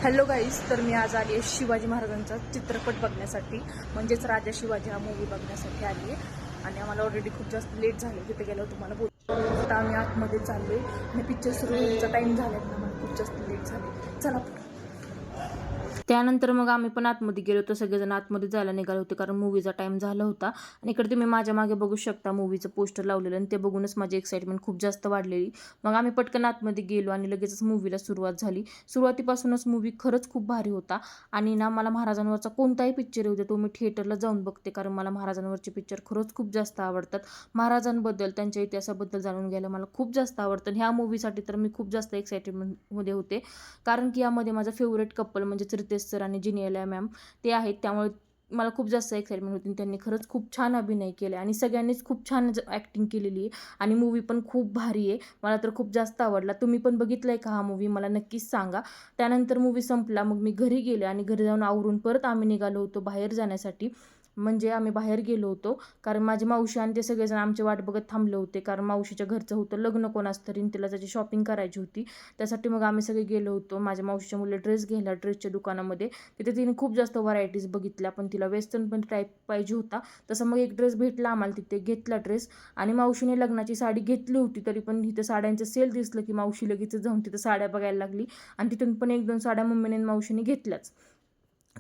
Hello guys, तर मी आज आली आहे शिवाजी महाराजांचा चित्रपट बघण्यासाठी, म्हणजेच राजा शिवाजी हा मूवी बघण्यासाठी आली आहे. आणि आम्हाला ऑलरेडी खूप जास्त लेट झाले. तिथे गेल्यावर तुम्हाला बोलतो. आता आम्ही आतमध्ये चाललो आहे आणि पिक्चर सुरू होण्याचा टाईम झाला आहे. आम्हाला खूप जास्त लेट झाले. चला त्यानंतर मग आम्ही पण आतमध्ये गेलो होतो. सगळेजण आतमध्ये जायला निघाले होते कारण मूवीचा टाइम झाला होता. आणि इकडे तुम्ही माझ्या मागे बघू शकता मूवीचं पोस्टर लावलेलं, आणि ते बघूनच माझी एक्साइटमेंट खूप जास्त वाढलेली. मग आम्ही पटकन आतमध्ये गेलो आणि लगेचच मूवीला सुरुवात झाली. सुरुवातीपासूनच मूवी खरंच खूप भारी होता. आणि ना, मला महाराजांवरचा कोणताही पिक्चर येऊ दे तो मी थिएटरला जाऊन बघते, कारण मला महाराजांवरचे पिक्चर खरंच खूप जास्त आवडतात. महाराजांबद्दल, त्यांच्या इतिहासाबद्दल जाणून घ्यायला मला खूप जास्त आवडतं. आणि ह्या मूवीसाठी तर मी खूप जास्त एक्साइटमेंटमध्ये होते, कारण की यामध्ये माझं फेवरेट कपल म्हणजे रितेश सर आणि जिनिया मॅम ते आहेत. त्यामुळे मला खूप जास्त एक्साइटमेंट होती. त्यांनी खरंच खूप छान अभिनय केला आणि सगळ्यांनीच खूप छान ॲक्टिंग केलेली आहे. आणि मूवी पण खूप भारी आहे. मला तर खूप जास्त आवडला. तुम्ही पण बघितलं आहे का हा मूवी? मला नक्कीच सांगा. त्यानंतर मूवी संपला. मग मी घरी गेले आणि घरी जाऊन आवरून परत आम्ही निघालो होतो बाहेर जाण्यासाठी. म्हणजे आम्ही बाहेर गेलो होतो, कारण माझी मावशी आणि ते सगळेजण आमची वाट बघत थांबले होते, कारण मावशीच्या घरचं होतं लग्न कोणाच तरी, तिला त्याची शॉपिंग करायची होती. त्यासाठी मग आम्ही सगळे गेलो होतो माझ्या मावशीच्या मुलीला ड्रेस घ्यायला ड्रेसच्या दुकानामध्ये. तिथे तिने खूप जास्त व्हरायटीज बघितल्या, पण तिला वेस्टर्न पण टाईप पाहिजे होता. तसं मग एक ड्रेस भेटला आम्हाला, तिथे घेतला ड्रेस. आणि मावशीने लग्नाची साडी घेतली होती, तरी पण तिथं साड्यांचं सेल दिसलं की मावशी लगेच जाऊन तिथं साड्या बघायला लागली. आणि तिथून पण 1-2 साड्या मम्मीने आणि मावशीने घेतल्याच.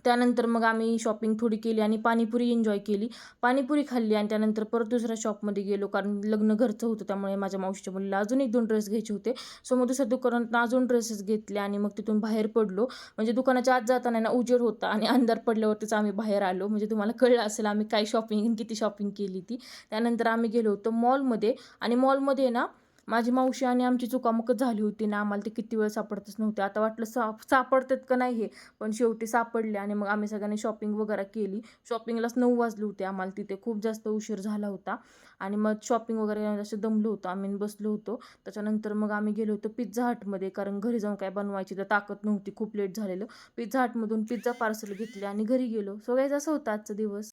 त्यानंतर मग आम्ही शॉपिंग थोडी केली आणि पाणीपुरी एन्जॉय केली. पाणीपुरी खाल्ली आणि त्यानंतर परत दुसऱ्या शॉपमध्ये गेलो, कारण लग्न घरचं होतं, त्यामुळे माझ्या मावशीच्या मुलीला अजून 1-2 ड्रेस घ्यायचे होते. सो मग दुसऱ्या दुकानात अजून ड्रेसेस घेतले आणि मग तिथून बाहेर पडलो. म्हणजे दुकानाच्या आत जाताना ना उजेड होता आणि अंधार पडल्यावरतीच आम्ही बाहेर आलो. म्हणजे तुम्हाला कळलं असेल आम्ही काय शॉपिंग, किती शॉपिंग केली ती. त्यानंतर आम्ही गेलो होतो मॉलमध्ये. आणि मॉलमध्ये ना, माझी मावशी आणि आमची चुकामुकच झाली होती ना, आम्हाला ते किती वेळ सापडतच नव्हते. आता वाटलं सापडतात का नाही हे, पण शेवटी सापडले. आणि मग आम्ही सगळ्यांनी शॉपिंग वगैरे केली. शॉपिंगलाच 9 वाजले होते आम्हाला, तिथे खूप जास्त उशीर झाला होता. आणि मग शॉपिंग वगैरे असं दमलो होतो आम्ही, बसलो होतो. त्याच्यानंतर मग आम्ही गेलो होतो पिझ्झा हटमध्ये, कारण घरी जाऊन काय बनवायची तर ताकद नव्हती, खूप लेट झालेलं. पिझ्झा हटमधून पिझ्झा पार्सल घेतले आणि घरी गेलो. सो गाईज, असं होतं आजचा दिवस.